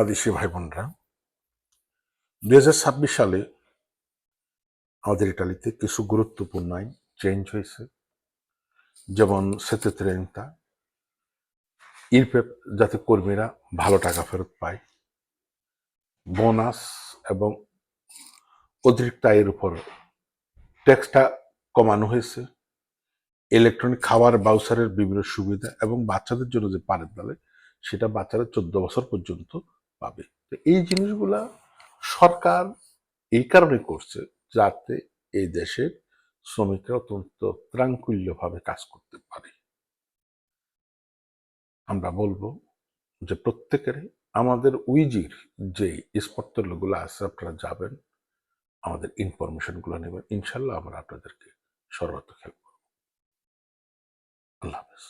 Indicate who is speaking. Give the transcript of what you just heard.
Speaker 1: বাংলাদেশি ভাই বোনরা, 2026 সালে আমাদের ইটালিতে কিছু গুরুত্বপূর্ণ আইন চেঞ্জ হয়েছে, যেমন সেতেত্রেন্তা ইরপেপ, যাতে কর্মীরা ভালো টাকা ফেরত পায়, বোনাস এবং অতিরিক্ত আয়ের উপর ট্যাক্সটা কমানো হয়েছে, ইলেকট্রনিক খাবার বাউচারের বিভিন্ন সুবিধা এবং বাচ্চাদের জন্য যে পারের দালে সেটা বাচ্চারা 14 বছর পর্যন্ত পাবে। তো এই জিনিসগুলা সরকার এই কারণে করছে যাতে এই দেশের শ্রমিকরা অত্যন্ত ত্রাঙ্কুল্যভাবে কাজ করতে পারে। আমরা বলবো যে প্রত্যেকের আমাদের উইজির যে স্পর্টগুলো আছে আপনারা যাবেন, আমাদের ইনফরমেশনগুলো নেবেন, ইনশাল্লাহ আমরা আপনাদেরকে সর্বাত্মক হেল্প করব। আল্লাহ হাফেজ।